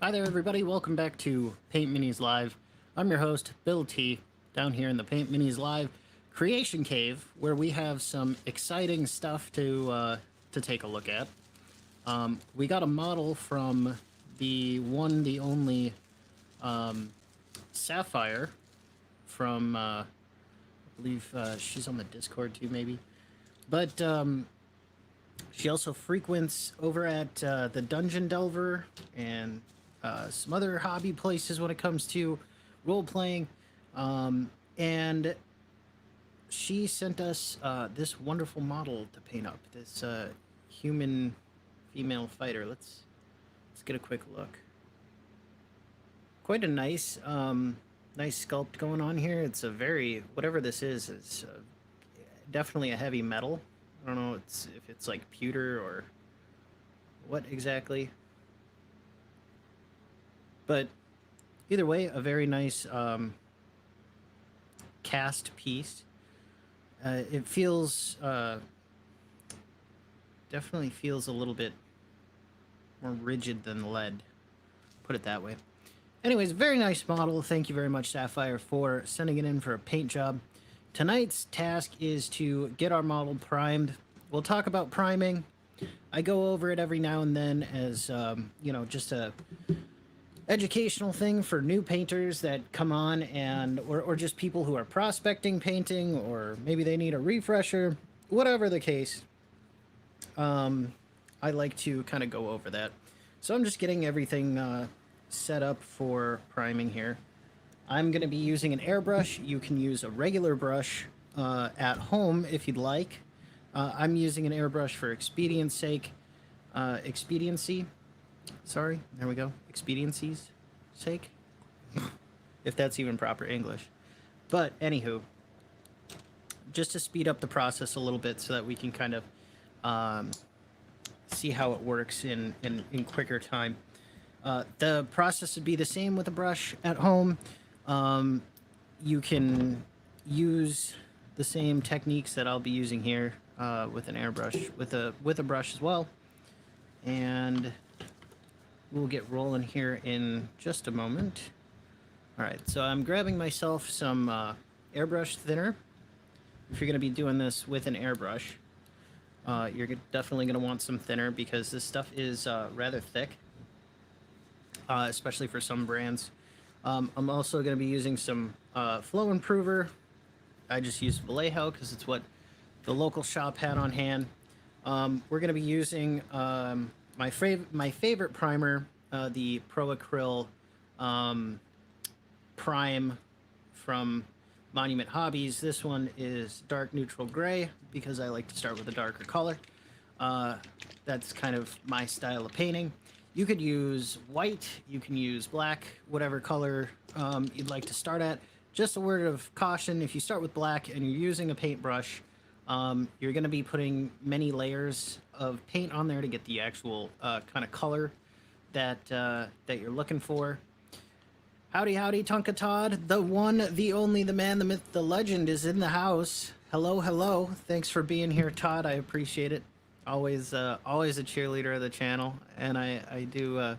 Hi there, everybody. Welcome back to Paint Minis Live. I'm your host, Bill T, down here in the Paint Minis Live Creation Cave, where we have some exciting stuff to take a look at. We got a model from the one, the only Sapphire from, I believe she's on the Discord too, maybe. But she also frequents over at the Dungeon Delver and some other hobby places when it comes to role playing. And she sent us this wonderful model to paint up. This human female fighter. Let's get a quick look. Quite a nice sculpt going on here. It's a very whatever this is. It's definitely a heavy metal. I don't know if it's like pewter or what exactly. But either way, a very nice cast piece. It feels definitely feels a little bit more rigid than lead. Put it that way. Anyways, very nice model. Thank you very much, Sapphire, for sending it in for a paint job. Tonight's task is to get our model primed. We'll talk about priming. I go over it every now and then as, just a educational thing for new painters that come on or just people who are prospecting painting, or maybe they need a refresher, whatever the case. I like to kind of go over that. So I'm just getting everything set up for priming here. I'm going to be using an airbrush. You can use a regular brush at home if you'd like. I'm using an airbrush for expediency. Sorry, there we go. Expediency's sake, if that's even proper English. But anywho, just to speed up the process a little bit so that we can kind of see how it works in quicker time. The process would be the same with a brush at home. You can use the same techniques that I'll be using here with an airbrush, with a brush as well. And we'll get rolling here in just a moment. All right, so I'm grabbing myself some airbrush thinner. If you're going to be doing this with an airbrush, you're definitely going to want some thinner because this stuff is rather thick, especially for some brands. I'm also going to be using some flow improver. I just used Vallejo because it's what the local shop had on hand. We're going to be using my favorite primer, the Pro Acryl Prime from Monument Hobbies. This one is dark neutral gray because I like to start with a darker color. That's kind of my style of painting. You could use white, you can use black, whatever color you'd like to start at. Just a word of caution, if you start with black and you're using a paintbrush, you're going to be putting many layers of paint on there to get the actual kind of color that you're looking for. Howdy, howdy, Tonka Todd. The one, the only, the man, the myth, the legend is in the house. Hello, hello. Thanks for being here, Todd. I appreciate it. Always a cheerleader of the channel, and I do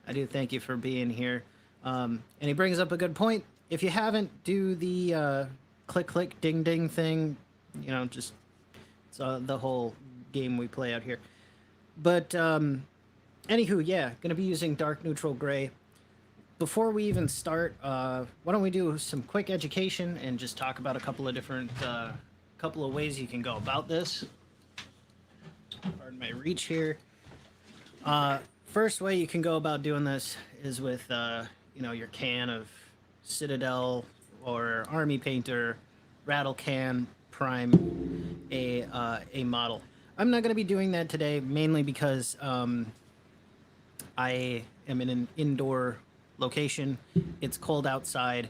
thank you for being here. And he brings up a good point. If you haven't, do the click, click, ding, ding thing. You know, just it's the whole game we play out here. But anywho, yeah, gonna be using dark neutral gray. Before we even start, why don't we do some quick education and just talk about a couple of different couple of ways you can go about this. Pardon my reach here. First way you can go about doing this is with your can of Citadel or Army Painter rattle can prime a model. I'm not going to be doing that today, mainly because I am in an indoor location. It's cold outside,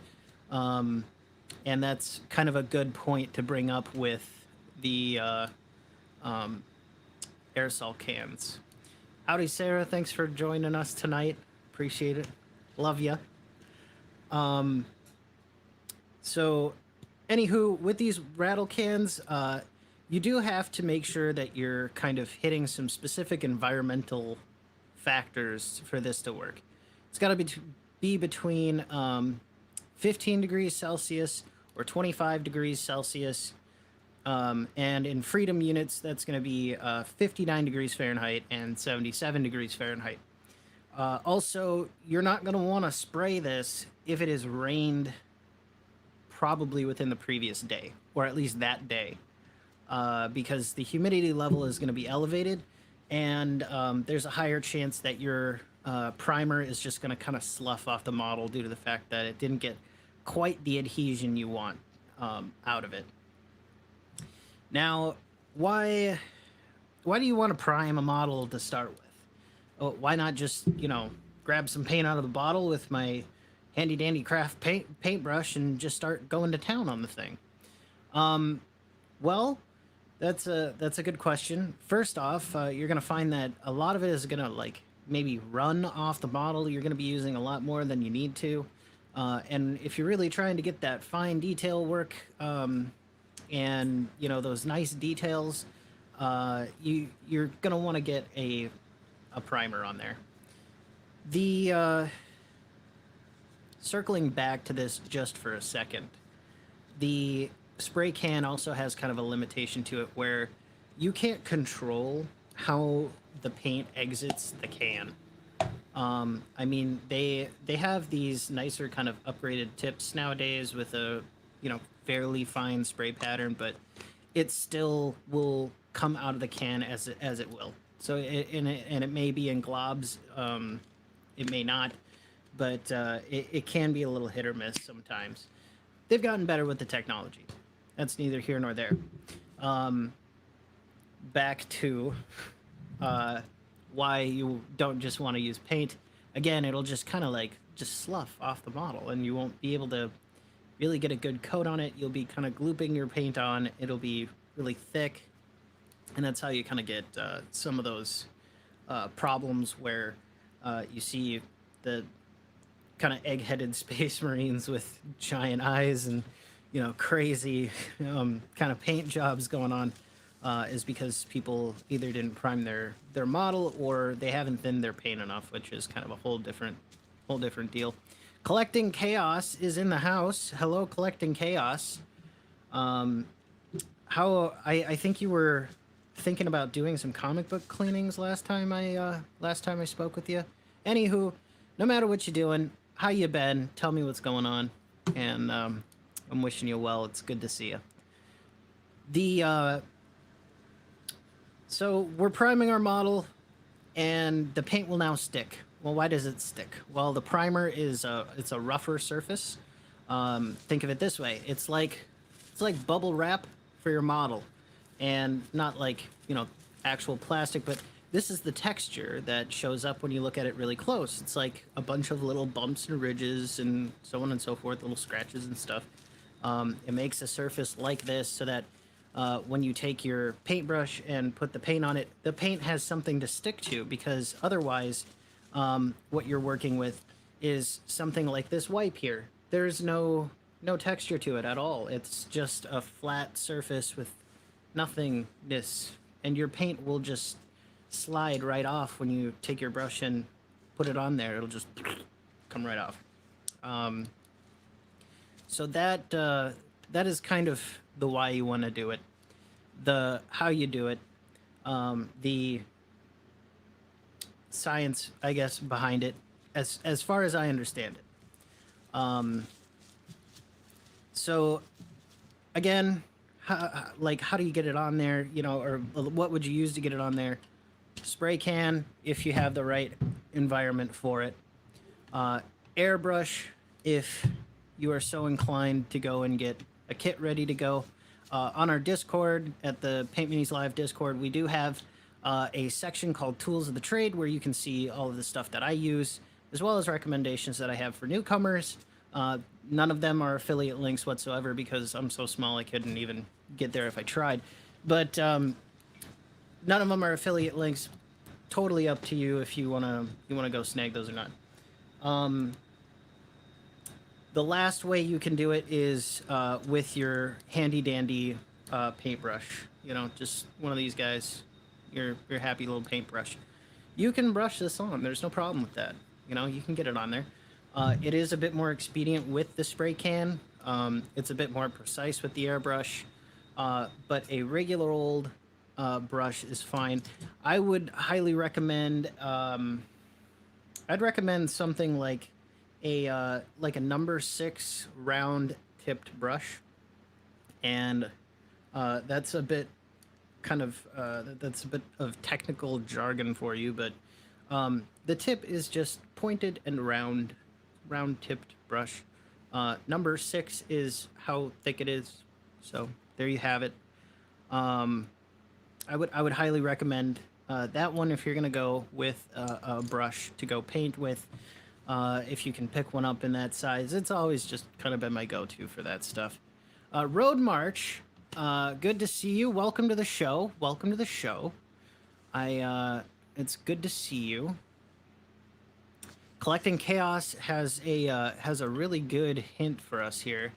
and that's kind of a good point to bring up with the aerosol cans. Howdy, Sarah. Thanks for joining us tonight. Appreciate it. Love ya. So, anywho, with these rattle cans, you do have to make sure that you're kind of hitting some specific environmental factors for this to work. It's got to be between 15 degrees Celsius or 25 degrees Celsius. And in freedom units, that's going to be 59 degrees Fahrenheit and 77 degrees Fahrenheit. Also, you're not going to want to spray this if it has rained probably within the previous day, or at least that day, because the humidity level is going to be elevated, and there's a higher chance that your primer is just going to kind of slough off the model due to the fact that it didn't get quite the adhesion you want out of it. Now, why do you want to prime a model to start with? Oh, why not just, grab some paint out of the bottle with my handy dandy craft paintbrush and just start going to town on the thing? Well, that's a good question. First off, you're gonna find that a lot of it is gonna maybe run off the model. You're gonna be using a lot more than you need to, and if you're really trying to get that fine detail work, and those nice details, you're gonna want to get a primer on there. The circling back to this just for a second, the spray can also has kind of a limitation to it where you can't control how the paint exits the can. I mean, they have these nicer kind of upgraded tips nowadays with a fairly fine spray pattern, but it still will come out of the can as it will. So it may be in globs, it may not, but it can be a little hit or miss sometimes. They've gotten better with the technology. That's neither here nor there. Back to why you don't just want to use paint. Again, it'll just kind of just slough off the model, and you won't be able to really get a good coat on it. You'll be kind of glooping your paint on. It'll be really thick, and that's how you kind of get some of those problems where you see the kind of egg-headed space marines with giant eyes and crazy kind of paint jobs going on, is because people either didn't prime their model or they haven't thinned their paint enough, which is kind of a whole different deal. Collecting Chaos is in the house. Hello, Collecting Chaos. I think you were thinking about doing some comic book cleanings last time I spoke with you. Anywho, no matter what you're doing, how you been? Tell me what's going on, and I'm wishing you well. It's good to see you. So we're priming our model, and the paint will now stick. Well, why does it stick? Well, the primer is it's a rougher surface. Think of it this way: it's like bubble wrap for your model, and not actual plastic, but this is the texture that shows up when you look at it really close. It's like a bunch of little bumps and ridges and so on and so forth, little scratches and stuff. It makes a surface like this so that when you take your paintbrush and put the paint on it, the paint has something to stick to, because otherwise what you're working with is something like this wipe here. There's no texture to it at all. It's just a flat surface with nothingness, and your paint will just slide right off when you take your brush and put it on there. It'll just come right off. So that is kind of the why you want to do it, the how you do it, the science, I guess, behind it, as far as I understand it. So again, how do you get it on there? Or what would you use to get it on there? Spray can, if you have the right environment for it. Airbrush, if you are so inclined to go and get a kit ready to go. On our Discord, at the Paint Minis Live Discord, we do have a section called Tools of the Trade, where you can see all of the stuff that I use, as well as recommendations that I have for newcomers. None of them are affiliate links whatsoever, because I'm so small I couldn't even get there if I tried. But none of them are affiliate links. Totally up to you if you wanna go snag those or not. The last way you can do it is with your handy dandy paintbrush. Just one of these guys, your happy little paintbrush. You can brush this on. There's no problem with that. You know, you can get it on there. It is a bit more expedient with the spray can. It's a bit more precise with the airbrush, but a regular old brush is fine. I would highly recommend. I'd recommend something like a number 6 round tipped brush, and that's a bit that's a bit of technical jargon for you, but the tip is just pointed and round tipped brush. Number 6 is how thick it is, so there you have it. Um, I would highly recommend that one if you're gonna go with a brush to go paint with. If you can pick one up in that size, it's always just kind of been my go-to for that stuff. Road March, good to see you. Welcome to the show. Welcome to the show. It's good to see you. Collecting Chaos has a really good hint for us here.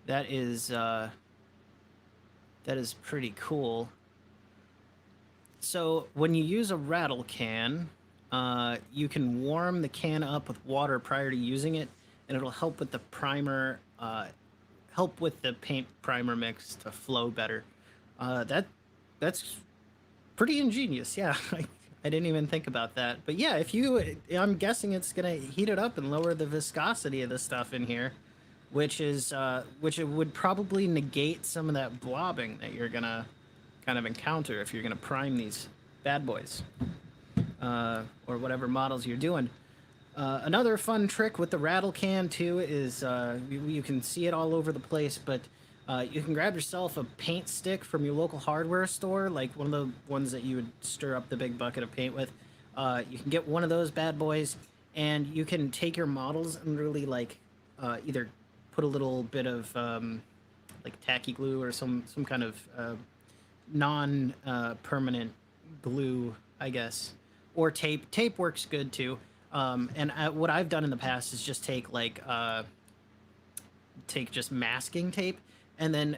That is pretty cool. So when you use a rattle can, you can warm the can up with water prior to using it, and it'll help with the primer, help with the paint primer mix to flow better. That's pretty ingenious. Yeah, I didn't even think about that. But yeah, I'm guessing it's gonna heat it up and lower the viscosity of the stuff in here, which it would probably negate some of that blobbing that you're gonna kind of encounter if you're gonna prime these bad boys, or whatever models you're doing. Another fun trick with the rattle can too is you can see it all over the place, but you can grab yourself a paint stick from your local hardware store, like one of the ones that you would stir up the big bucket of paint with. You can get one of those bad boys, and you can take your models and really either put a little bit of like tacky glue or some kind of non permanent glue, I guess, or tape. Tape works good too. What I've done in the past is just take just masking tape, and then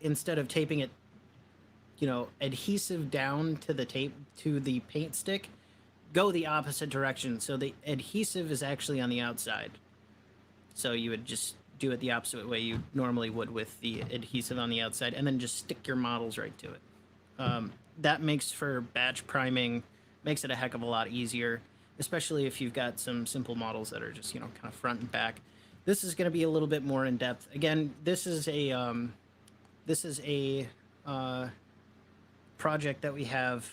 instead of taping it, adhesive down to the tape to the paint stick, go the opposite direction. So the adhesive is actually on the outside. So you would just do it the opposite way you normally would with the adhesive on the outside, and then just stick your models right to it. That makes for batch priming, makes it a heck of a lot easier, especially if you've got some simple models that are just, kind of front and back. This is going to be a little bit more in depth. Again, this is a project that we have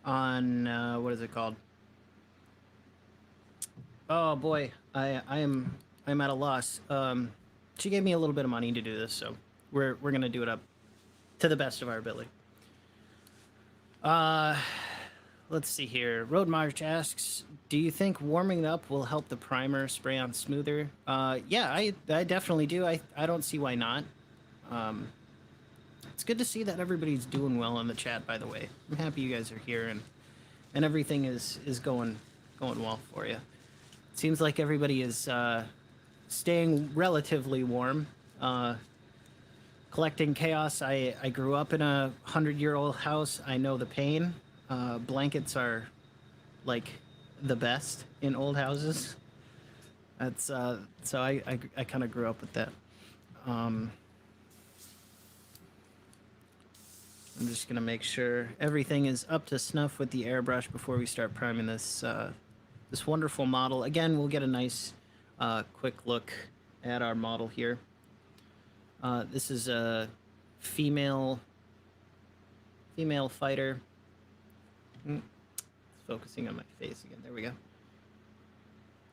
on what is it called? Oh boy, I'm at a loss. She gave me a little bit of money to do this, so we're gonna do it up to the best of our ability. Let's see here. Road March asks, do you think warming it up will help the primer spray on smoother? Yeah, I definitely do. I don't see why not. It's good to see that everybody's doing well in the chat, by the way. I'm happy you guys are here and everything is going well for you. It seems like everybody is staying relatively warm. Collecting Chaos, I grew up in a 100-year-old house. I know the pain. Blankets are like the best in old houses. That's so I kind of grew up with that. I'm just gonna make sure everything is up to snuff with the airbrush before we start priming this this wonderful model. Again, we'll get a nice quick look at our model here. This is a female fighter. It's focusing on my face again. There we go.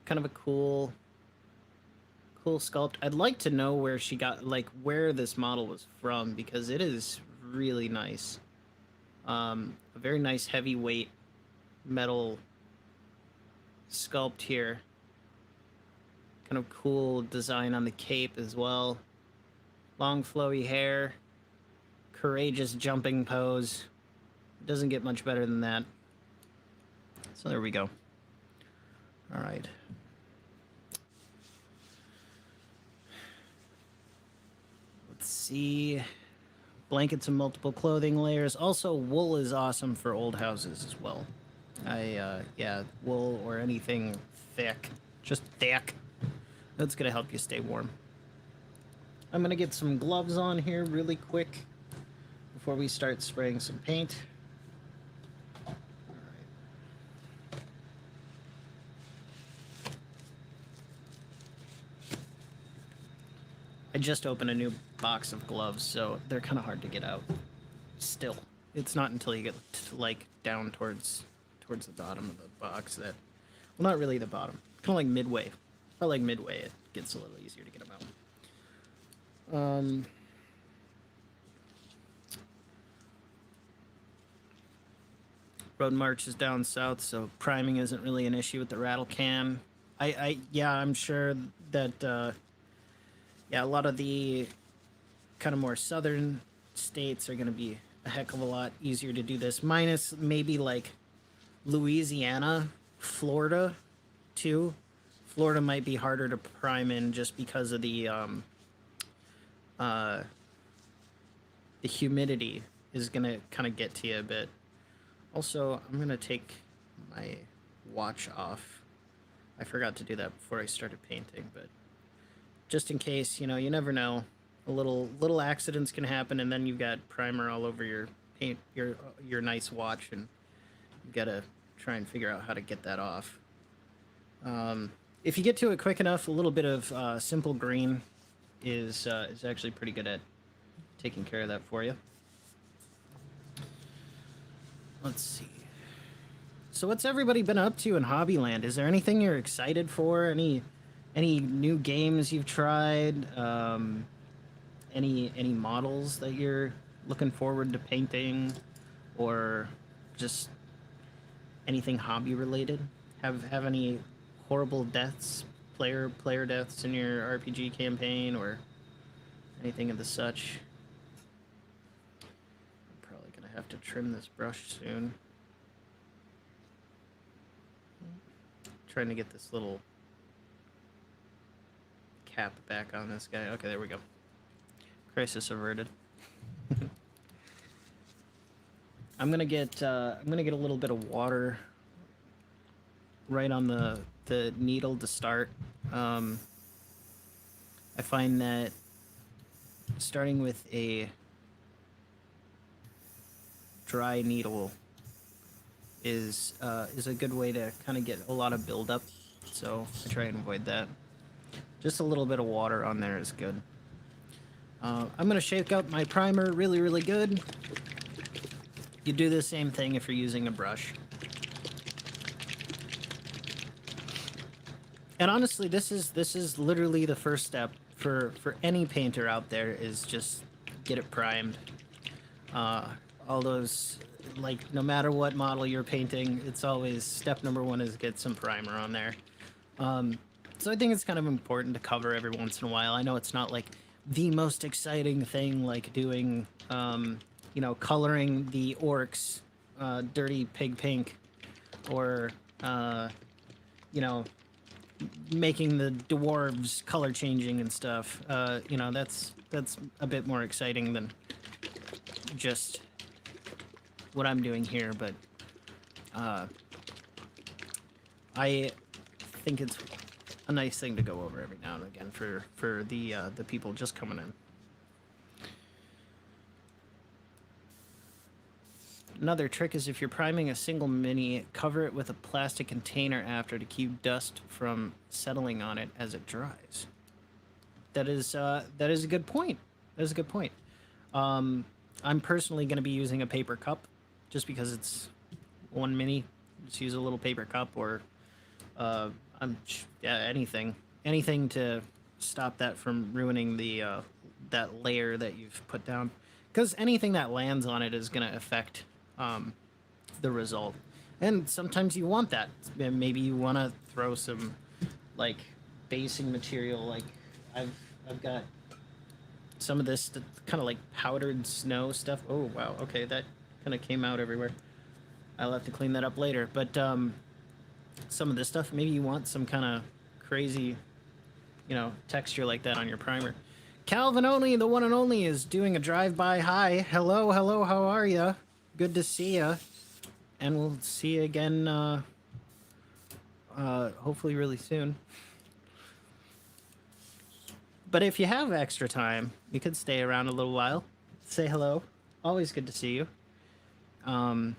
Kind of a cool sculpt. I'd like to know where she got, where this model was from, because it is really nice. A very nice heavyweight metal sculpt here. Kind of cool design on the cape as well. Long flowy hair. Courageous jumping pose. Doesn't get much better than that. So there we go. All right. Let's see. Blankets and multiple clothing layers. Also, wool is awesome for old houses as well. Yeah, wool or anything thick, just thick. That's gonna help you stay warm. I'm gonna get some gloves on here really quick before we start spraying some paint. I just opened a new box of gloves, so they're kind of hard to get out. Still, it's not until you get to, like down towards the bottom of the box that, well, not really the bottom, kind of like midway. Probably like midway, it gets a little easier to get them out. Road march is down south, so priming isn't really an issue with the rattle can. Yeah, I'm sure that yeah, a lot of the kind of more southern states are going to be a heck of a lot easier to do this, minus maybe like Louisiana, Florida, too. Florida might be harder to prime in just because of the humidity is going to kind of get to you a bit. Also, I'm going to take my watch off. I forgot to do that before I started painting, but just in case, you know, you never know. A little accidents can happen, and then you've got primer all over your paint, your nice watch, and you gotta try and figure out how to get that off. If you get to it quick enough, a little bit of simple green is actually pretty good at taking care of that for you. Let's see. So what's everybody been up to in Hobbyland? Is there anything you're excited for? Any new games you've tried? Any models that you're looking forward to painting, or just anything hobby related? Have any horrible deaths, player deaths in your RPG campaign, or anything of the such? I'm probably gonna have to trim this brush soon. Trying to get this little cap back on this guy. Okay, there we go. Crisis averted. I'm gonna get a little bit of water right on the needle to start. I find that starting with a dry needle is a good way to kind of get a lot of buildup. So I try and avoid that. Just a little bit of water on there is good. I'm going to shake out my primer really, really good. You do the same thing if you're using a brush. And honestly, this is literally the first step for any painter out there, is just get it primed. All those, like, no matter what model you're painting, it's always step number one is get some primer on there. So I think it's kind of important to cover every once in a while. I know it's not like the most exciting thing, like doing, you know, coloring the orcs dirty pig pink, or, you know, making the dwarves color changing and stuff. You know, that's a bit more exciting than just what I'm doing here, but I think it's a nice thing to go over every now and again for the people just coming in. Another trick is, if you're priming a single mini, cover it with a plastic container after to keep dust from settling on it as it dries. That is a good point. That is a good point. I'm personally going to be using a paper cup, just because it's one mini. Just use a little paper cup, or anything to stop that from ruining the that layer that you've put down, because anything that lands on it is going to affect the result. And sometimes you want that. Maybe you want to throw some like basing material. Like I've got some of this kind of like powdered snow stuff. Oh wow, okay, that kind of came out everywhere. I'll have to clean that up later. But some of this stuff, maybe you want some kind of crazy, you know, texture like that on your primer. Calvin Only, the one and only, is doing a drive-by. Hi, hello, how are ya? Good to see ya. and we'll see you again hopefully really soon. But if you have extra time, you could stay around a little while, say hello. Always good to see you. All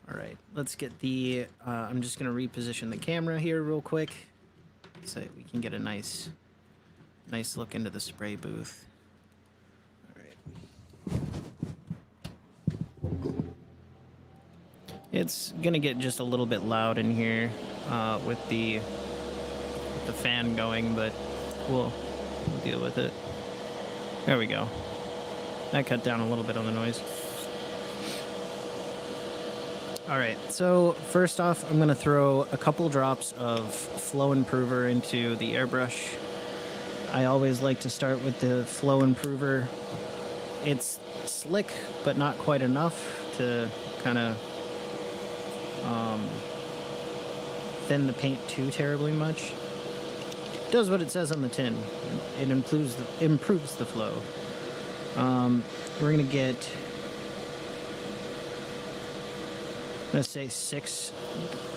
right, let's get the. I'm just gonna reposition the camera here real quick, so we can get a nice look into the spray booth. All right. It's gonna get just a little bit loud in here with the fan going, but we'll deal with it. There we go. That cut down a little bit on the noise. All right, so first off, I'm gonna throw a couple drops of flow improver into the airbrush. I always like to start with the flow improver. It's slick, but not quite enough to kind of thin the paint too terribly much. It does what it says on the tin. It improves the flow. We're gonna get, let's say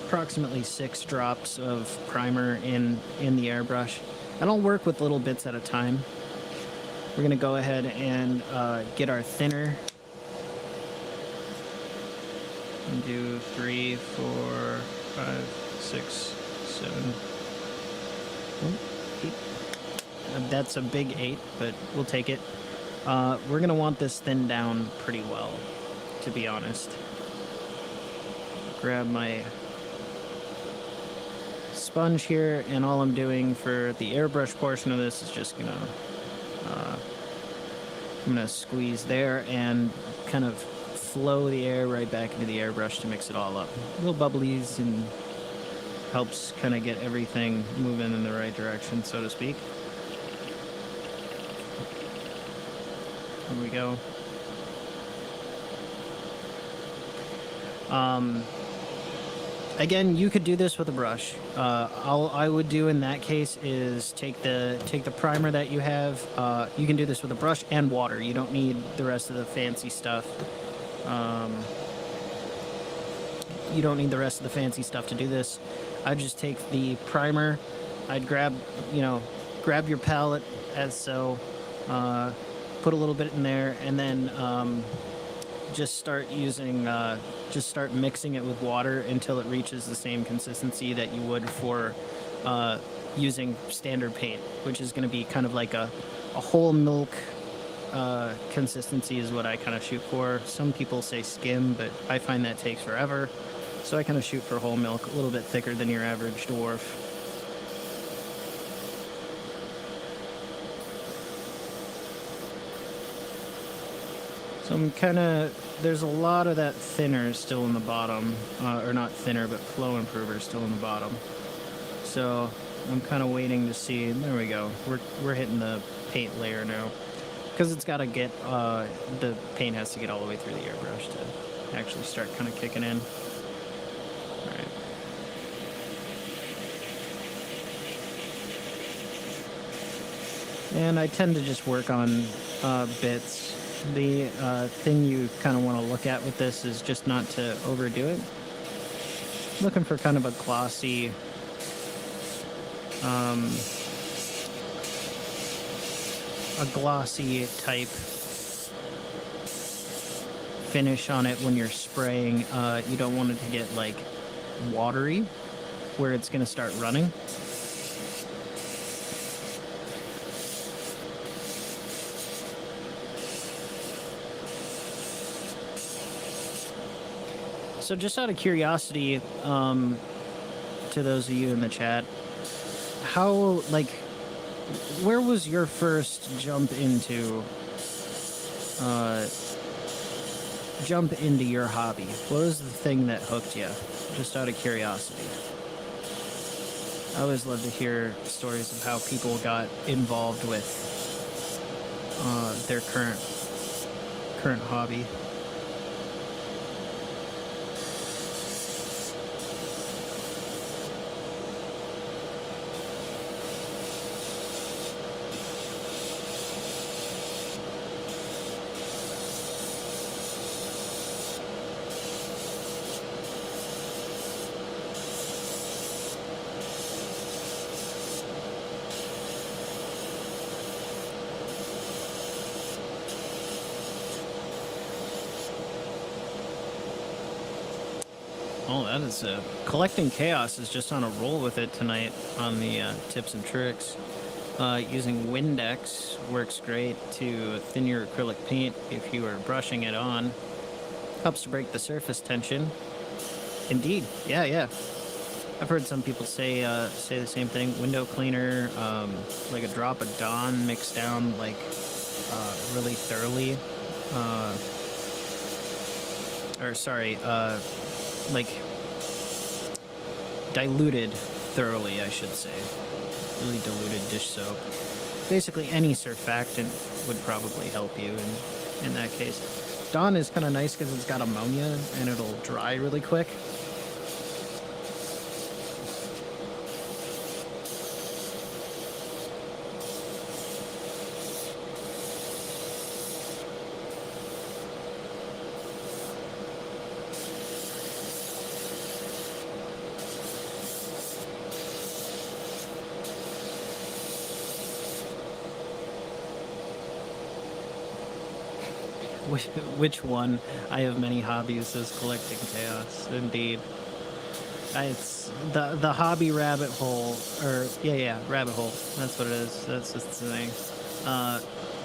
approximately six drops of primer in the airbrush. And I'll work with little bits at a time. We're gonna go ahead and get our thinner. And do 3, 4, 5, 6, 7, 8. That's a big 8, but we'll take it. We're gonna want this thinned down pretty well, to be honest. Grab my sponge here, and all I'm doing for the airbrush portion of this is just gonna I'm gonna squeeze there and kind of flow the air right back into the airbrush to mix it all up. Little bubblies, and helps kind of get everything moving in the right direction, so to speak. Here we go. Again, you could do this with a brush. All I would do in that case is take the primer that you have. You can do this with a brush and water. You don't need the rest of the fancy stuff. You don't need the rest of the fancy stuff to do this. I'd just take the primer. I'd grab your palette as so. Put a little bit in there, and then just start mixing it with water until it reaches the same consistency that you would for using standard paint, which is going to be kind of like a whole milk consistency is what I kind of shoot for. Some people say skim, but I find that takes forever, so I kind of shoot for whole milk, a little bit thicker than your average dwarf. So I'm kind of, there's a lot of that thinner still in the bottom, or not thinner, but flow improver still in the bottom. So I'm kind of waiting to see. There we go. We're hitting the paint layer now, because it's got to get the paint has to get all the way through the airbrush to actually start kind of kicking in. All right. And I tend to just work on bits. The thing you kind of want to look at with this is just not to overdo it. Looking for kind of a glossy, type finish on it when you're spraying. You don't want it to get like watery, where it's going to start running. So just out of curiosity, to those of you in the chat, where was your first jump into your hobby? What was the thing that hooked you? Just out of curiosity. I always love to hear stories of how people got involved with their current hobby. Oh, that is collecting chaos is just on a roll with it tonight on the tips and tricks. Using Windex works great to thin your acrylic paint if you are brushing it on. Helps to break the surface tension. Indeed, yeah. I've heard some people say the same thing. Window cleaner, like a drop of Dawn mixed down like really thoroughly. Like diluted thoroughly, I should say. Really diluted dish soap. Basically, any surfactant would probably help you in that case. Dawn is kind of nice because it's got ammonia and it'll dry really quick. Which one? I have many hobbies as collecting chaos. Indeed. It's the hobby rabbit hole, or yeah, rabbit hole. That's what it is. That's just the thing.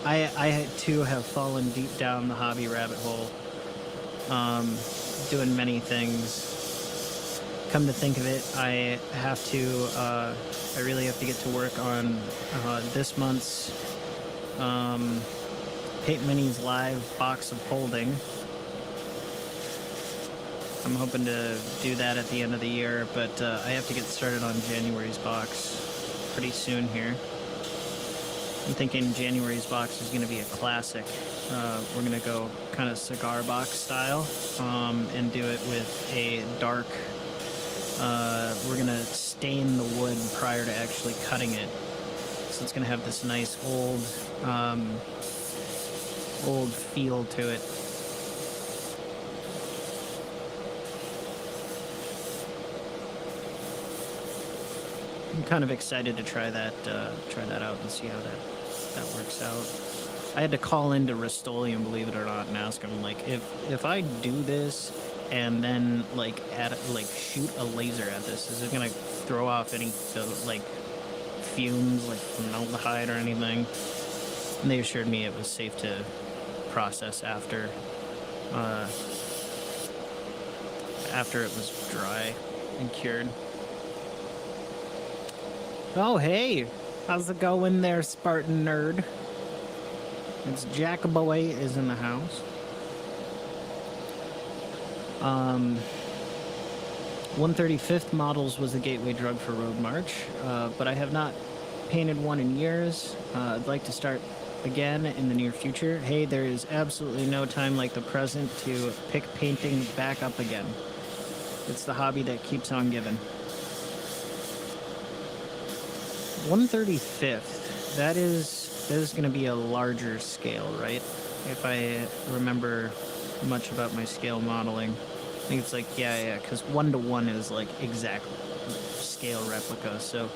I too have fallen deep down the hobby rabbit hole, doing many things. Come to think of it, I really have to get to work on this month's Paint Minis Live box of holding. I'm hoping to do that at the end of the year, but I have to get started on January's box pretty soon here. I'm thinking January's box is going to be a classic. We're going to go kind of cigar box style and do it with a dark... we're going to stain the wood prior to actually cutting it. So it's going to have this nice old feel to it. I'm kind of excited to try that out and see how that works out. I had to call into Rust-Oleum, believe it or not, and ask him, like, if I do this and then like shoot a laser at this, is it gonna throw off any like fumes like formaldehyde or anything? And they assured me it was safe to process after it was dry and cured. Oh, hey! How's it going there, Spartan nerd? It's Jackaboy is in the house. 135th models was the gateway drug for Road March, but I have not painted one in years. I'd like to start again in the near future. Hey, there is absolutely no time like the present to pick painting back up again. It's the hobby that keeps on giving. 135th, that is going to be a larger scale, right? If I remember much about my scale modeling. I think it's like, yeah, because 1-to-1 is like exact scale replica. So,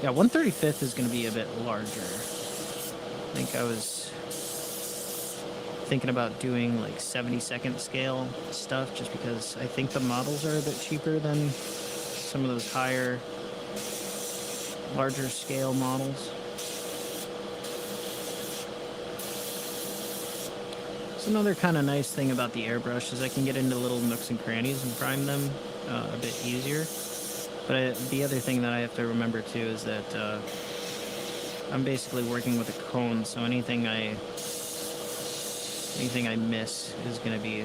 yeah, 135th is going to be a bit larger. I think I was thinking about doing like 72nd scale stuff just because I think the models are a bit cheaper than some of those higher, larger scale models. So another kind of nice thing about the airbrush is I can get into little nooks and crannies and prime them a bit easier. But the other thing that I have to remember too is that I'm basically working with a cone, so anything I miss is going to be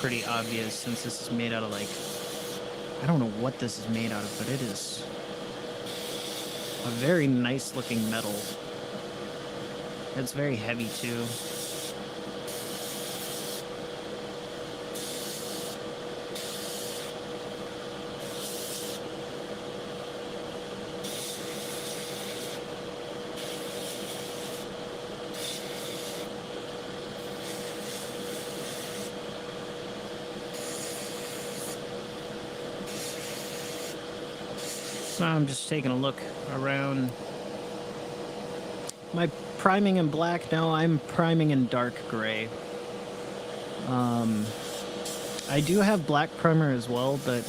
pretty obvious since this is made out of like, I don't know what this is made out of, but it is a very nice looking metal. It's very heavy too. So I'm just taking a look around. Am I priming in black? No, I'm priming in dark gray. I do have black primer as well, but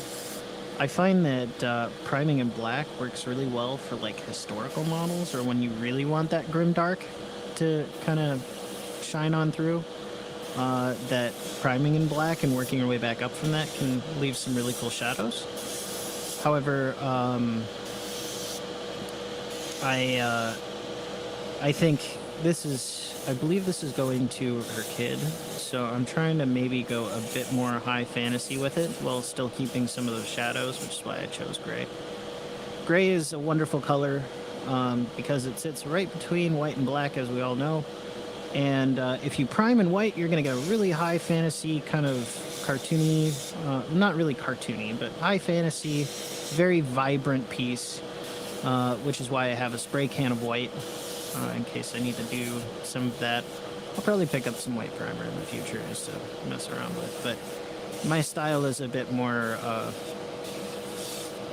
I find that priming in black works really well for like historical models, or when you really want that grim dark to kind of shine on through. That priming in black and working your way back up from that can leave some really cool shadows. However, I think I believe this is going to her kid, so I'm trying to maybe go a bit more high fantasy with it while still keeping some of those shadows, which is why I chose gray. Gray is a wonderful color because it sits right between white and black, as we all know. And if you prime in white, you're going to get a really high fantasy kind of cartoony, not really cartoony, but high fantasy, very vibrant piece, which is why I have a spray can of white in case I need to do some of that. I'll probably pick up some white primer in the future just to mess around with. But my style is a bit more,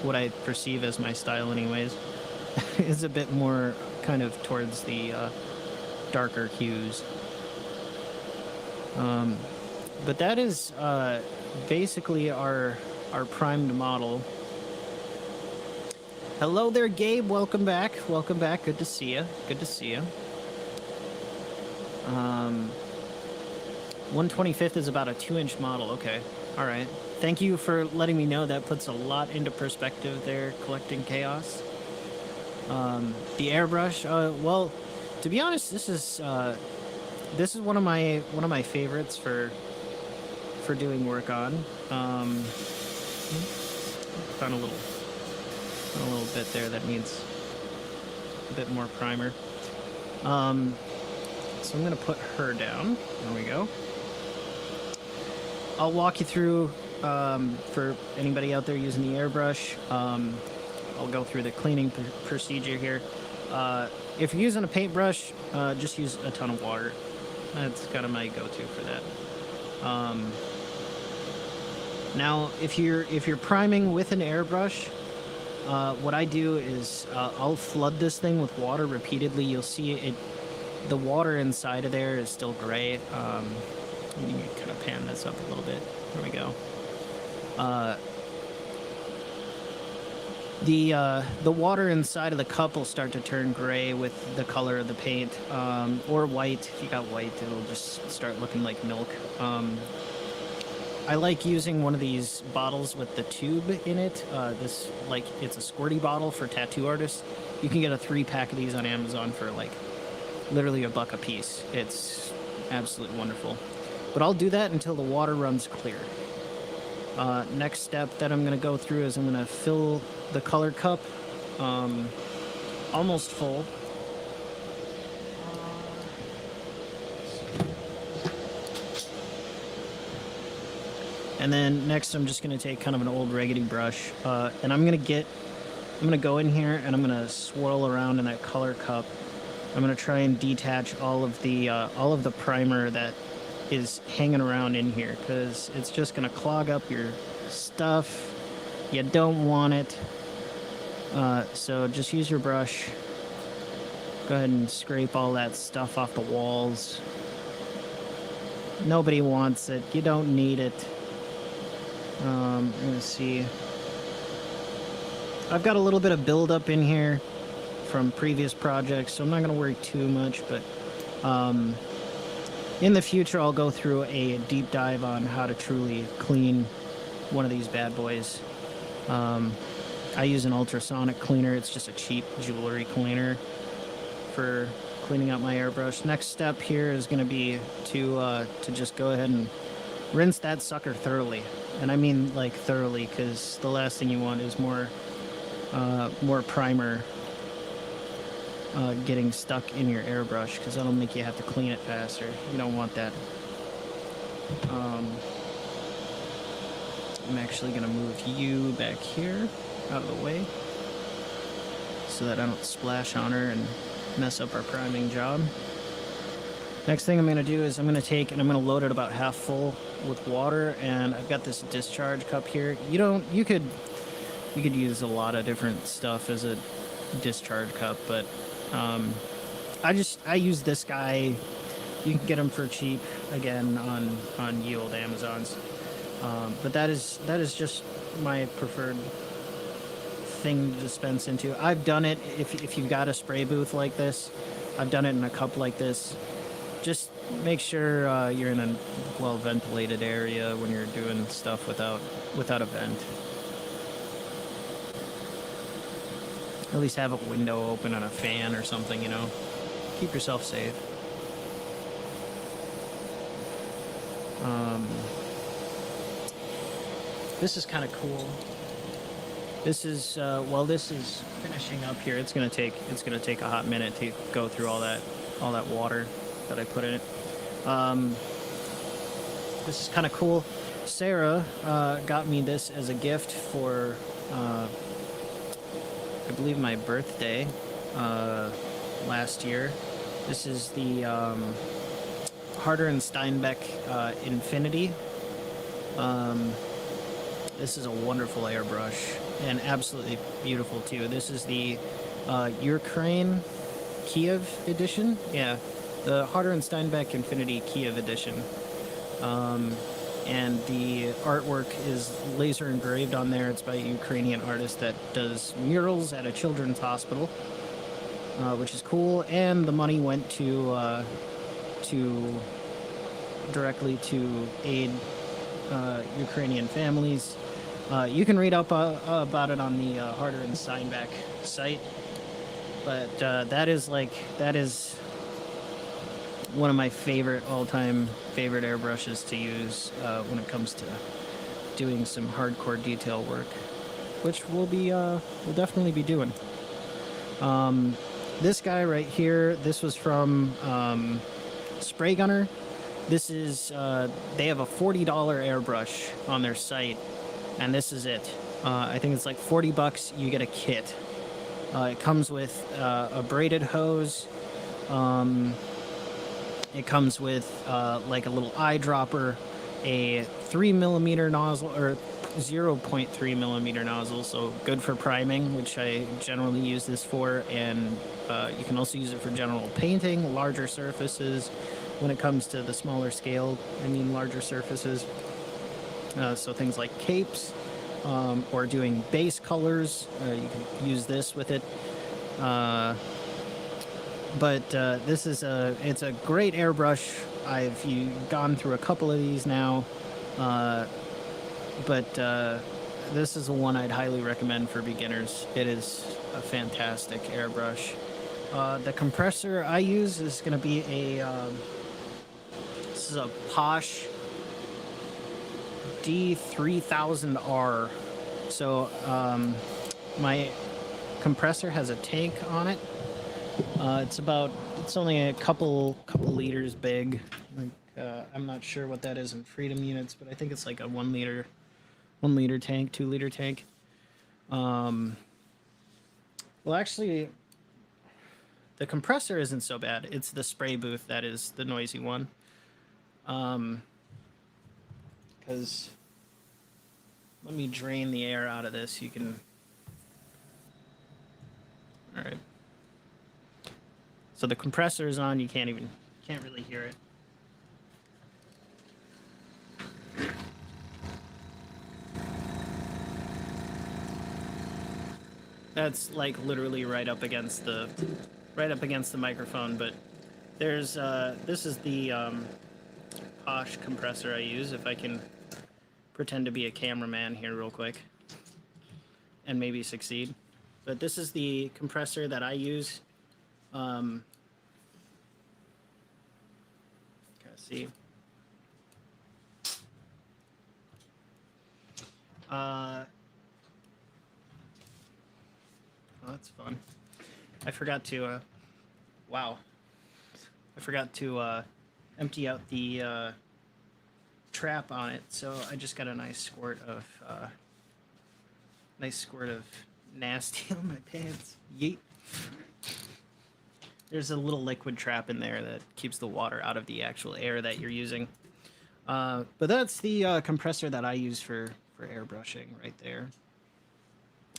what I perceive as my style anyways, is a bit more kind of towards the darker hues. But that is basically our primed model. Hello there, Gabe. Welcome back. Welcome back. Good to see you. Good to see you. 1/25 is about a 2-inch model. Okay. All right. Thank you for letting me know. That puts a lot into perspective there, collecting chaos. The airbrush. Well, to be honest, this is one of my favorites for doing work on. Found a little bit there that needs a bit more primer. So I'm gonna put her down. There we go. I'll walk you through for anybody out there using the airbrush. I'll go through the cleaning procedure here. If you're using a paintbrush, just use a ton of water. That's kind of my go-to for that. Now, if you're priming with an airbrush, what I do is I'll flood this thing with water repeatedly. You'll see it. The water inside of there is still gray. Let me kind of pan this up a little bit. There we go. The water inside of the cup will start to turn gray with the color of the paint, or white. If you got white, it'll just start looking like milk. I like using one of these bottles with the tube in it. It's a squirty bottle for tattoo artists. You can get a 3-pack of these on Amazon for like literally $1 a piece. It's absolutely wonderful. But I'll do that until the water runs clear. Next step that I'm going to go through is I'm going to fill the color cup almost full. And then next I'm just going to take kind of an old raggedy brush and I'm going to go in here and I'm going to swirl around in that color cup. I'm going to try and detach all of the primer that is hanging around in here, because it's just going to clog up your stuff. You don't want it. So just use your brush. Go ahead and scrape all that stuff off the walls. Nobody wants it. You don't need it. Let's see. I've got a little bit of buildup in here from previous projects, so I'm not going to worry too much, but in the future I'll go through a deep dive on how to truly clean one of these bad boys. I use an ultrasonic cleaner. It's just a cheap jewelry cleaner for cleaning out my airbrush. Next step here is going to be to just go ahead and rinse that sucker thoroughly. And I mean like thoroughly, because the last thing you want is more primer getting stuck in your airbrush, because that'll make you have to clean it faster. You don't want that. I'm actually going to move you back here out of the way so that I don't splash on her and mess up our priming job. Next thing I'm going to do is I'm going to take and I'm going to load it about half full with water, and I've got this discharge cup here. You could use a lot of different stuff as a discharge cup, but I use this guy. You can get them for cheap again on ye old Amazons. But that is just my preferred thing to dispense into. I've done it if you've got a spray booth like this. I've done it in a cup like this. Just make sure you're in a well ventilated area when you're doing stuff without a vent. At least have a window open and a fan or something, you know. Keep yourself safe. This is kind of cool. This is well, this is finishing up here. It's gonna take a hot minute to go through all that water that I put in it. This is kind of cool. Sarah got me this as a gift for I believe my birthday last year. This is the Harder and Steinbeck Infinity. This is a wonderful airbrush and absolutely beautiful too. This is the Ukraine Kiev edition. Yeah, the Harder and Steinbeck Infinity Kiev edition. And the artwork is laser engraved on there. It's by a Ukrainian artist that does murals at a children's hospital, which is cool. And the money went to directly to aid Ukrainian families. You can read up about it on the Harder and Steinbeck site, but that is one of my all-time favorite airbrushes to use when it comes to doing some hardcore detail work, which we'll definitely be doing. This guy right here, this was from Spray Gunner. This is they have a $40 airbrush on their site, and this is it. I think it's like $40. You get a kit. It comes with a braided hose. It comes with like a little eyedropper, a 3mm nozzle, or 0.3mm nozzle, so good for priming, which I generally use this for, and you can also use it for general painting, larger surfaces. When it comes to the smaller scale, I mean larger surfaces. So things like capes, or doing base colors, you can use this with it. But this is it's a great airbrush. I've gone through a couple of these now, but this is the one I'd highly recommend for beginners. It is a fantastic airbrush. The compressor I use is going to be this is a Posh D3000R. So my compressor has a tank on it. It's only a couple liters big. Like, I'm not sure what that is in freedom units, but I think it's like a 1 liter tank, 2 liter tank. Well, actually, the compressor isn't so bad. It's the spray booth that is the noisy one. Because let me drain the air out of this. You can. All right. So the compressor is on. You can't really hear it. That's like literally right up against the microphone. But there's this is the Posh compressor I use. If I can pretend to be a cameraman here real quick and maybe succeed. But this is the compressor that I use. Gotta see. Oh, that's fun. I forgot to, wow. I forgot to empty out the trap on it, so I just got a nice squirt of nasty on my pants. Yeet. There's a little liquid trap in there that keeps the water out of the actual air that you're using. But that's the compressor that I use for airbrushing right there.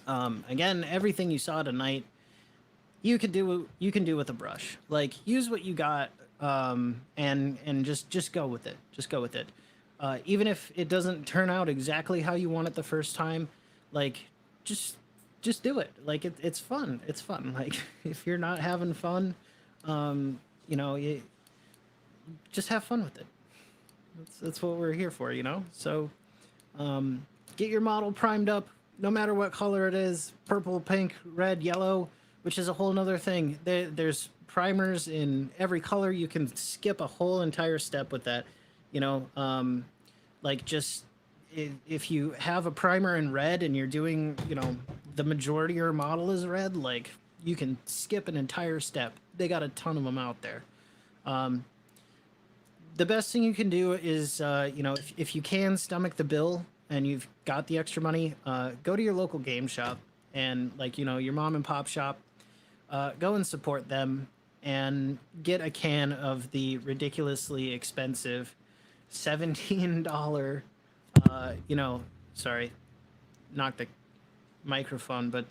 Again, everything you saw tonight, you can do with a brush. Like, use what you got, and just go with it. Just go with it. Even if it doesn't turn out exactly how you want it the first time, like just just do it. Like it's fun. It's fun. Like if you're not having fun, you know, just have fun with it. That's what we're here for, you know. So get your model primed up, no matter what color it is, purple, pink, red, yellow, which is a whole nother thing. There's primers in every color. You can skip a whole entire step with that, you know. Like just if you have a primer in red and you're doing, you know, the majority of your model is red, like you can skip an entire step. They got a ton of them out there. The best thing you can do is, you know, if you can stomach the bill and you've got the extra money, go to your local game shop and, like, you know, your mom and pop shop. Go and support them and get a can of the ridiculously expensive $17. You know, sorry, knock the microphone, but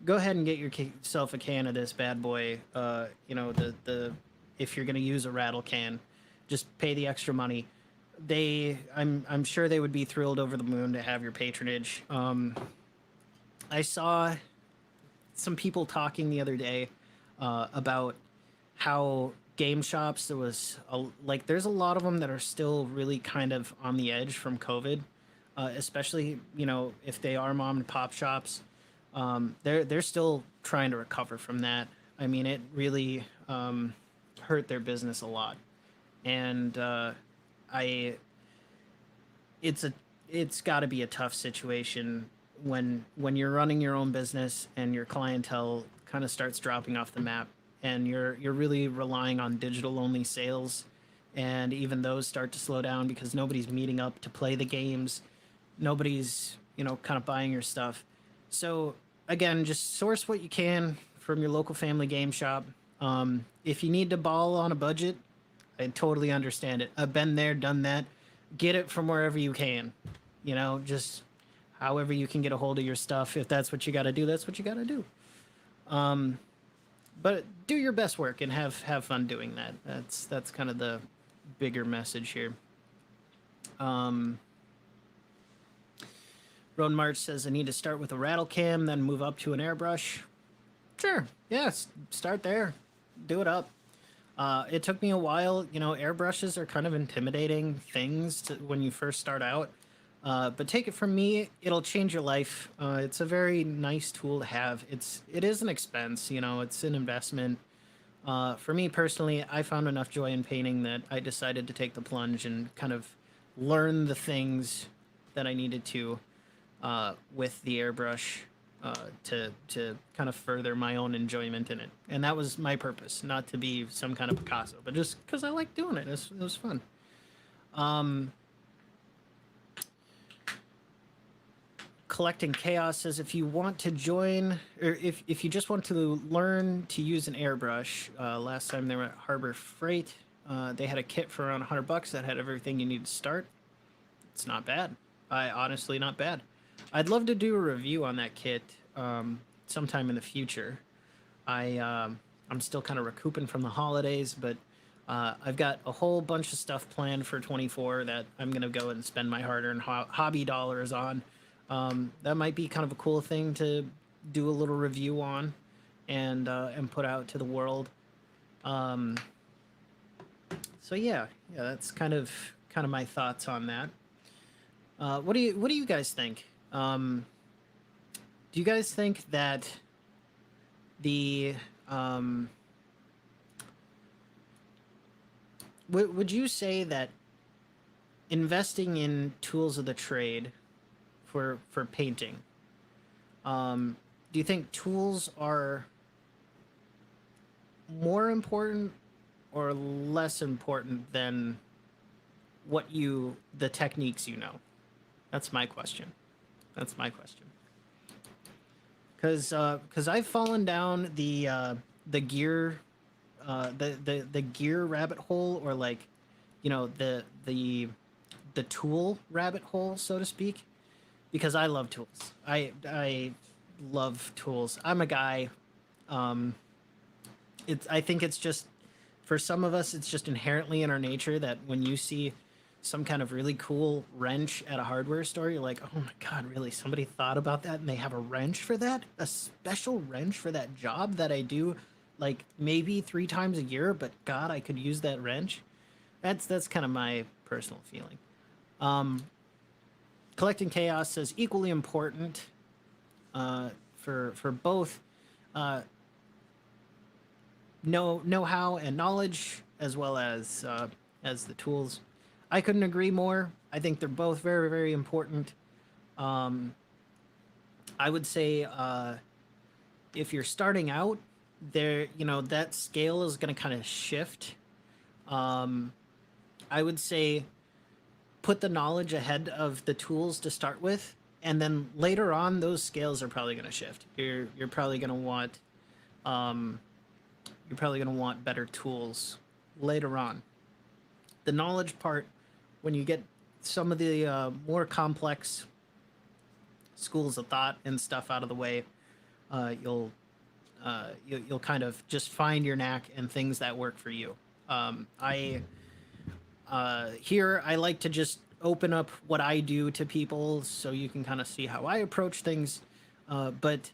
go ahead and get yourself a can of this bad boy. You know, the if you're gonna use a rattle can, just pay the extra money. I'm sure they would be thrilled over the moon to have your patronage. I saw some people talking the other day about how game shops like there's a lot of them that are still really kind of on the edge from COVID, especially, you know, if they are mom and pop shops. They're still trying to recover from that. I mean, it really hurt their business a lot, and I it's got to be a tough situation when you're running your own business and your clientele kind of starts dropping off the map, and you're really relying on digital only sales, and even those start to slow down because nobody's meeting up to play the games, nobody's, you know, kind of buying your stuff. So again, just source what you can from your local family game shop. If you need to ball on a budget, I totally understand it. I've been there, done that. Get it from wherever you can. You know, just however you can get a hold of your stuff. If that's what you got to do, that's what you got to do. But do your best work and have fun doing that. That's kind of the bigger message here. Road March says I need to start with a rattle cam, then move up to an airbrush. Sure, yes, start there, do it up. It took me a while. You know, airbrushes are kind of intimidating things when you first start out. But take it from me, it'll change your life. It's a very nice tool to have. It is an expense, you know, it's an investment. For me personally, I found enough joy in painting that I decided to take the plunge and kind of learn the things that I needed to with the airbrush to kind of further my own enjoyment in it. And that was my purpose, not to be some kind of Picasso, but just because I like doing it. It was fun. Collecting Chaos says if you want to join, or if you just want to learn to use an airbrush, last time they were at Harbor Freight, they had a kit for around $100 that had everything you need to start. It's not bad. Honestly, not bad. I'd love to do a review on that kit sometime in the future. I'm still kind of recouping from the holidays, but I've got a whole bunch of stuff planned for 24 that I'm gonna go and spend my hard-earned hobby dollars on. That might be kind of a cool thing to do a little review on and put out to the world. So yeah, that's kind of my thoughts on that. What do you guys think? Do you guys think that the would you say that investing in tools of the trade for painting, do you think tools are more important or less important than the techniques you know? That's my question. Because I've fallen down the gear the gear rabbit hole, or like, you know, the tool rabbit hole, so to speak, because I love tools. I love tools. I'm a guy. I think it's just, for some of us, it's just inherently in our nature that when you see some kind of really cool wrench at a hardware store, you're like, oh my God, really? Somebody thought about that and they have a wrench for that? A special wrench for that job that I do like maybe 3 times a year, but God, I could use that wrench. That's kind of my personal feeling. Um, Collecting chaos says equally important for both uh, know-how and knowledge as the tools. I couldn't agree more. I think they're both very, very important. Um, I would say if you're starting out, there, that scale is going to kind of shift. Um, I would say put the knowledge ahead of the tools to start with, and then later on, those scales are probably going to shift. You're probably going to want um, you're probably going to want better tools later on. The knowledge part, when you get some of the more complex schools of thought and stuff out of the way, you'll you'll kind of just find your knack and things that work for you. I Here I like to just open up what I do to people so you can kind of see how I approach things. But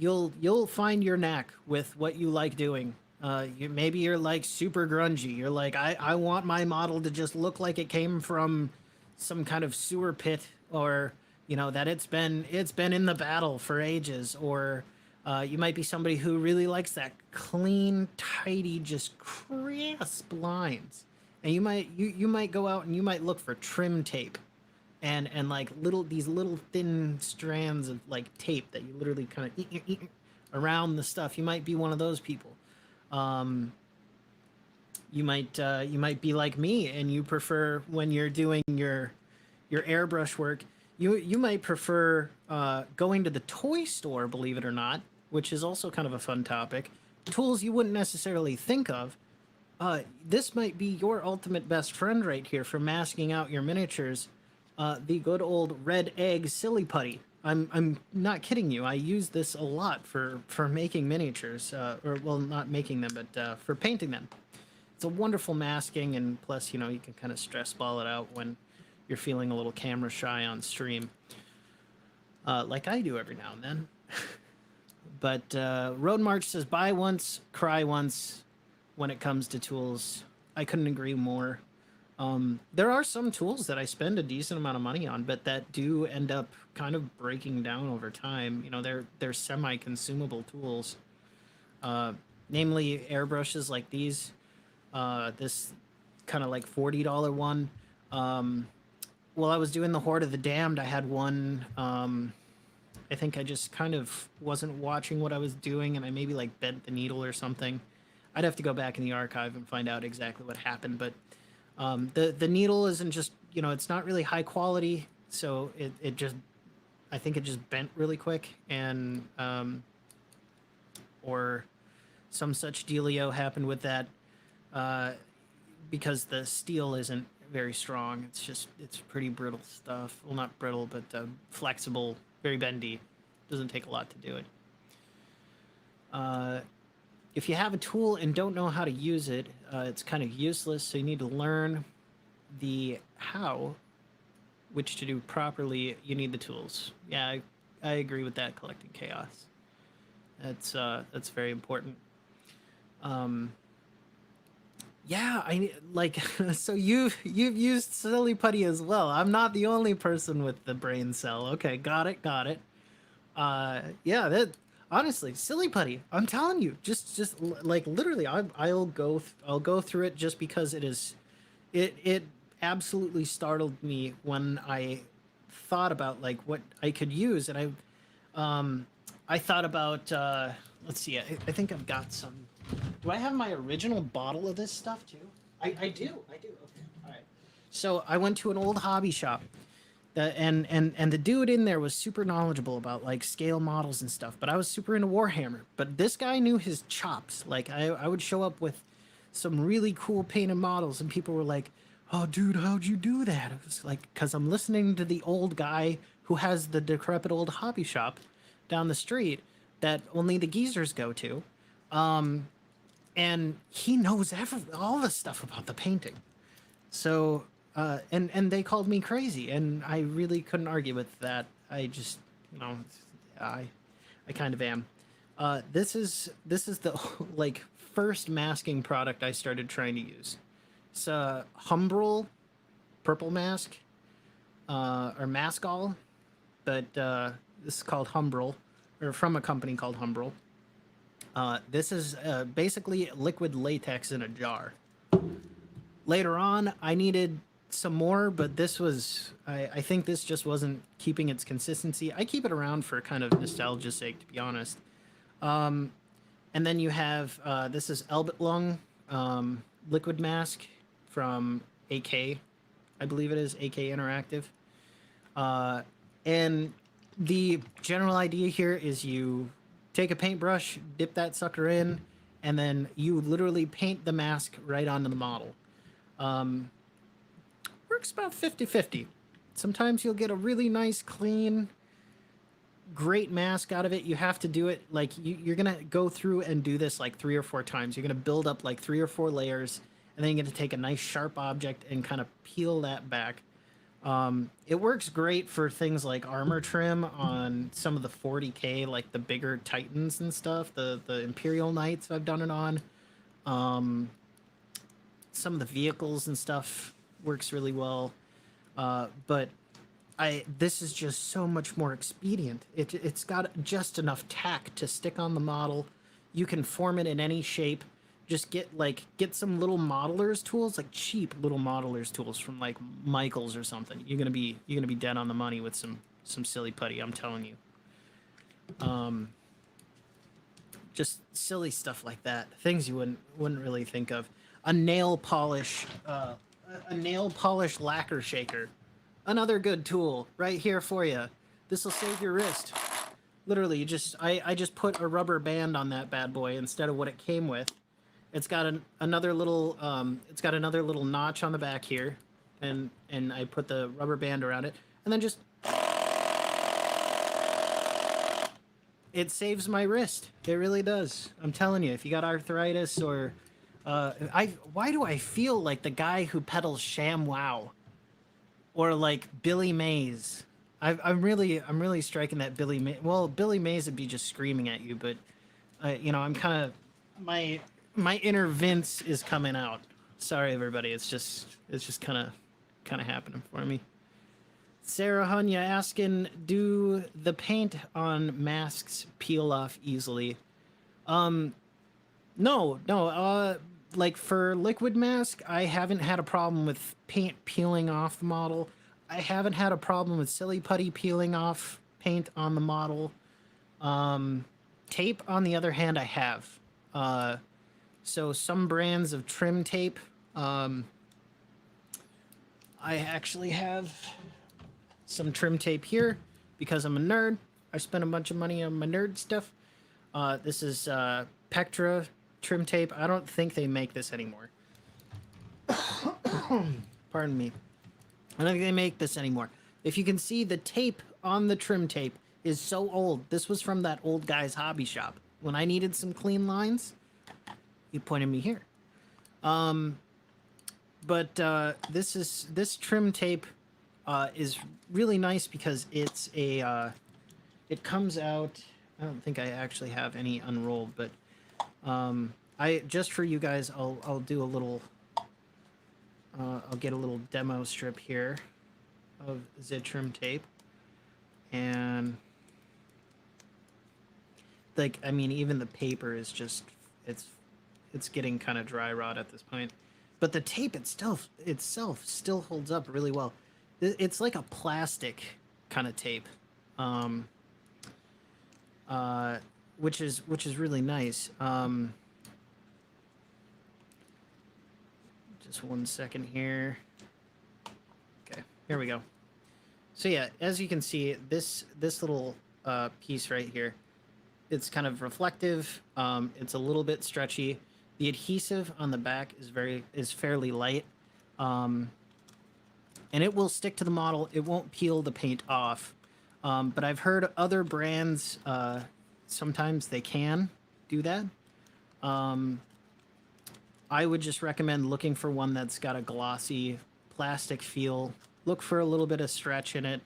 you'll find your knack with what you like doing. Maybe you're like super grungy. You're like, I want my model to just look like it came from some kind of sewer pit, or that it's been in the battle for ages. Or you might be somebody who really likes that clean, tidy, just crisp lines. And you might go out and you might look for trim tape and like little thin strands of like tape that you literally kind of around the stuff. You might be one of those people. Um, you might be like me and you prefer, when you're doing your airbrush work, you might prefer going to the toy store, believe it or not, which is also kind of a fun topic. Tools you wouldn't necessarily think of. This might be your ultimate best friend right here for masking out your miniatures. The good old red egg silly putty. I'm not kidding you. I use this a lot for making miniatures, or well, not making them, but for painting them. It's a wonderful masking, and plus, you can kind of stress ball it out when you're feeling a little camera shy on stream, like I do every now and then. But Road March says, buy once, cry once when it comes to tools. I couldn't agree more. There are some tools that I spend a decent amount of money on, but that do end up kind of breaking down over time. They're semi-consumable tools. Namely airbrushes like these. This kind of like $40 one. While I was doing the Horde of the Damned, I had one. I think I just kind of wasn't watching what I was doing, and I maybe like bent the needle or something. I'd have to go back in the archive and find out exactly what happened, but the needle isn't just, it's not really high quality, so it just, I think it just bent really quick, and or some such dealio happened with that, because the steel isn't very strong. It's pretty brittle stuff. Well, not brittle, but flexible, very bendy. Doesn't take a lot to do it. If you have a tool and don't know how to use it, it's kind of useless. So you need to learn the how, which to do properly. You need the tools. Yeah, I agree with that. Collecting chaos. That's very important. Yeah, I like. So you've used silly putty as well. I'm not the only person with the brain cell. Okay, got it. Yeah, that honestly, silly putty. I'm telling you, just like literally, I'll go through it just because it absolutely startled me when I thought about like what I could use, and I thought about let's see, I think I've got some. Do I have my original bottle of this stuff too? I do. Okay. All right. So I went to an old hobby shop. And the dude in there was super knowledgeable about like scale models and stuff, but I was super into Warhammer. But this guy knew his chops. Like I would show up with some really cool painted models, and people were like, "Oh, dude, how'd you do that?" It was like, because I'm listening to the old guy who has the decrepit old hobby shop down the street that only the geezers go to, and he knows all the stuff about the painting. So And they called me crazy, and I really couldn't argue with that. I just, you know, I kind of am. This is the like first masking product I started trying to use. It's Humbrol purple mask, or Maskall, but this is called Humbrol, or from a company called Humbrol. This is basically liquid latex in a jar. Later on, I needed some more, but this was, I think this just wasn't keeping its consistency. I keep it around for kind of nostalgia's sake, to be honest. And then you have, this is Elbitlung liquid mask from AK, I believe it is, AK Interactive. And the general idea here is you take a paintbrush, dip that sucker in, and then you literally paint the mask right onto the model. Works about 50-50. Sometimes you'll get a really nice, clean, great mask out of it. You have to do it like you're going to go through and do this like 3 or 4 times. You're going to build up like 3 or 4 layers, and then you're going to take a nice sharp object and kind of peel that back. It works great for things like armor trim on some of the 40K, like the bigger Titans and stuff, the Imperial Knights I've done it on. Some of the vehicles and stuff works really well. But this is just so much more expedient. It's got just enough tack to stick on the model. You can form it in any shape. Just get some little modelers tools, like cheap little modelers tools from like Michaels or something. You're gonna be dead on the money with some silly putty, I'm telling you. Just silly stuff like that. Things you wouldn't really think of. A nail polish lacquer shaker. Another good tool right here for you. This will save your wrist. Literally, I just put a rubber band on that bad boy instead of what it came with. It's got another little notch on the back here, and I put the rubber band around it, and then just it saves my wrist. It really does. I'm telling you, if you got arthritis or why do I feel like the guy who peddles ShamWow or like Billy Mays? I'm really striking that Billy Mays. Well, Billy Mays would be just screaming at you, but I'm kind of my inner Vince is coming out. Sorry, everybody. It's just kind of happening for me. Sarah Hunya asking, do the paint on masks peel off easily? No. Like for liquid mask, I haven't had a problem with paint peeling off the model. I haven't had a problem with silly putty peeling off paint on the model. Tape, on the other hand, I have. So some brands of trim tape, I actually have some trim tape here because I'm a nerd. I spent a bunch of money on my nerd stuff. This is Pectra trim tape. I don't think they make this anymore. Pardon me. I don't think they make this anymore. If you can see, the tape on the trim tape is so old. This was from that old guy's hobby shop. When I needed some clean lines, he pointed me here. But this trim tape is really nice because it's a it comes out. I don't think I actually have any unrolled, but I just for you guys, I'll do a little. I'll get a little demo strip here of the trim tape, and like I mean, even the paper is just it's getting kind of dry rot at this point, but the tape itself still holds up really well. It's like a plastic kind of tape, which is really nice. Just 1 second here. Okay, here we go. So yeah, as you can see, this little piece right here, it's kind of reflective. It's a little bit stretchy. The adhesive on the back is fairly light, and it will stick to the model. It won't peel the paint off. But I've heard other brands sometimes they can do that. I would just recommend looking for one that's got a glossy plastic feel. Look for a little bit of stretch in it,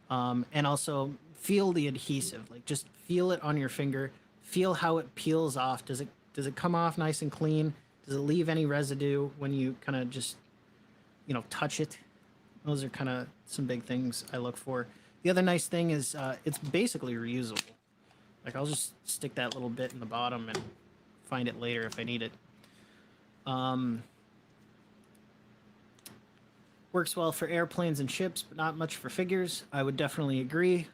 and also feel the adhesive. Like just feel it on your finger. Feel how it peels off. Does it come off nice and clean? Does it leave any residue when you kind of just touch it? Those are kind of some big things I look for. The other nice thing is it's basically reusable. Like I'll just stick that little bit in the bottom and find it later if I need it. Works well for airplanes and ships, but not much for figures. I would definitely agree.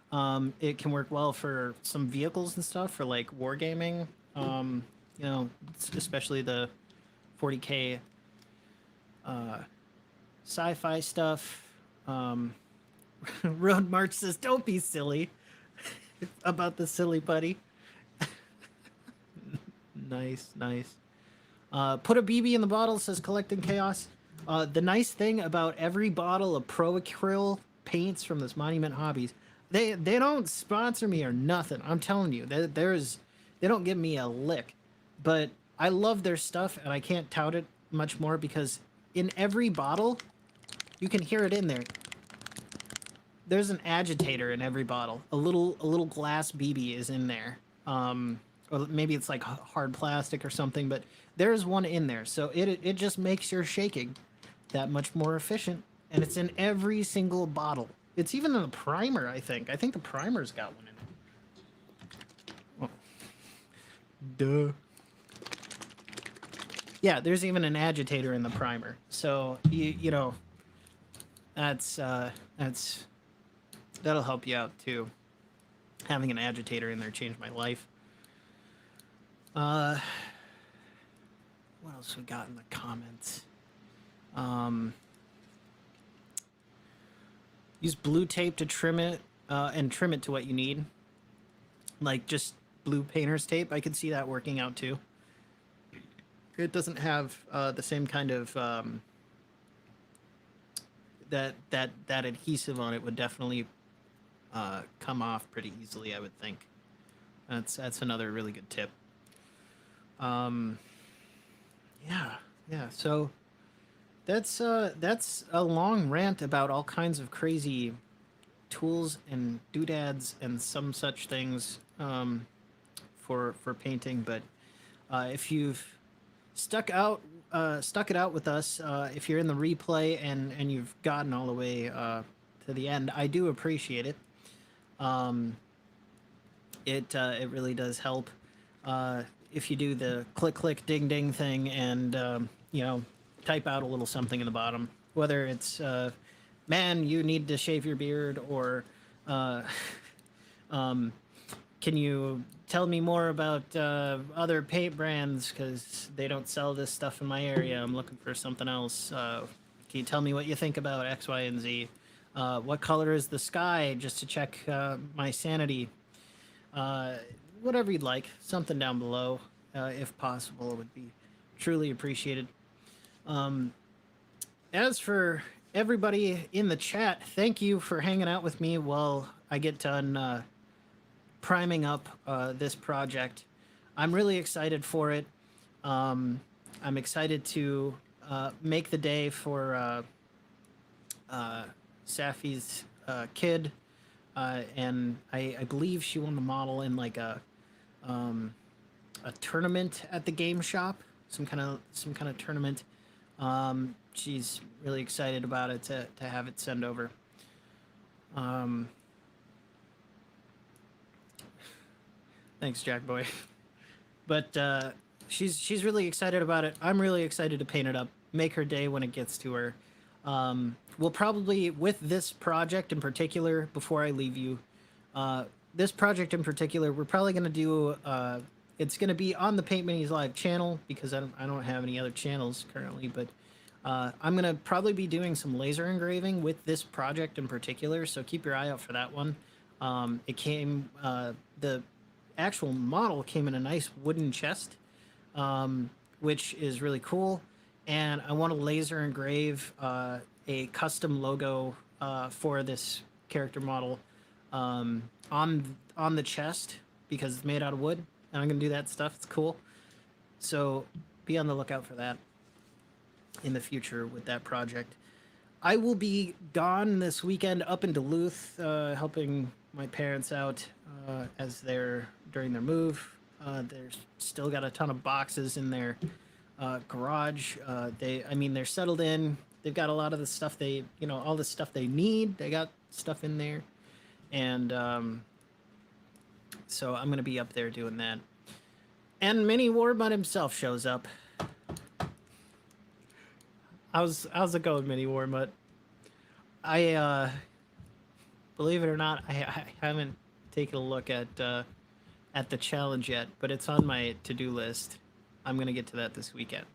It can work well for some vehicles and stuff for like wargaming. Especially the 40K sci-fi stuff. Road March says, "Don't be silly," about the silly putty. Nice. Put a BB in the bottle, says Collecting Chaos. The nice thing about every bottle of Pro Acryl paints from this Monument Hobbies, they don't sponsor me or nothing. I'm telling you, they don't give me a lick, but I love their stuff and I can't tout it much more because in every bottle, you can hear it in there. There's an agitator in every bottle. A little glass BB is in there. Or maybe it's like hard plastic or something, but there's one in there. So it just makes your shaking that much more efficient. And it's in every single bottle. It's even in the primer, I think. I think the primer's got one in it. Oh. Duh. Yeah, there's even an agitator in the primer. So, that'll help you out too. Having an agitator in there changed my life. What else we got in the comments? Use blue tape to trim it, and trim it to what you need. Like just blue painter's tape. I could see that working out too. It doesn't have the same kind of that adhesive on it would definitely come off pretty easily, I would think. That's another really good tip. Yeah. So that's a long rant about all kinds of crazy tools and doodads and some such things for painting. But if you've stuck it out with us, if you're in the replay and you've gotten all the way to the end, I do appreciate it. It really does help. If you do the click ding ding thing and type out a little something in the bottom, whether it's man, you need to shave your beard, or can you tell me more about other paint brands because they don't sell this stuff in my area, I'm looking for something else. Can you tell me what you think about X, Y, and Z? What color is the sky, just to check my sanity? Whatever you'd like, something down below, if possible, would be truly appreciated. As for everybody in the chat, thank you for hanging out with me while I get done priming up this project. I'm really excited for it. I'm excited to make the day for Safi's kid. And I believe she won the model in like a tournament at the game shop, some kind of tournament. She's really excited about it to have it send over. Thanks, Jack Boy. But she's really excited about it. I'm really excited to paint it up, make her day when it gets to her. We'll probably, with this project in particular, before I leave you, this project in particular, we're probably going to do, it's going to be on the Paint Minis Live channel, because I don't have any other channels currently, but I'm going to probably be doing some laser engraving with this project in particular, so keep your eye out for that one. It came, the actual model came in a nice wooden chest, which is really cool, and I want to laser engrave a custom logo for this character model on the chest, because it's made out of wood, and I'm gonna do that stuff. It's cool, so be on the lookout for that in the future with that project. I will be gone this weekend up in Duluth, helping my parents out as they're during their move. There's still got a ton of boxes in their garage. They're settled in. They've got a lot of the stuff all the stuff they need. They got stuff in there, and so I'm gonna be up there doing that. And Mini Warbud himself shows up. How's it going, Mini Warbud? I believe it or not, I haven't taken a look at the challenge yet, but it's on my to-do list. I'm gonna get to that this weekend,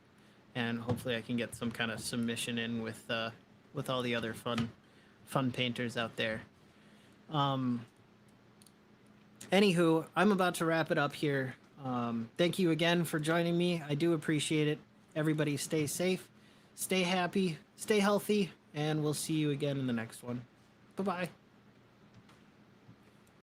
and hopefully I can get some kind of submission in with all the other fun painters out there. Anywho, I'm about to wrap it up here. Thank you again for joining me. I do appreciate it. Everybody stay safe, stay happy, stay healthy, and we'll see you again in the next one. Bye-bye.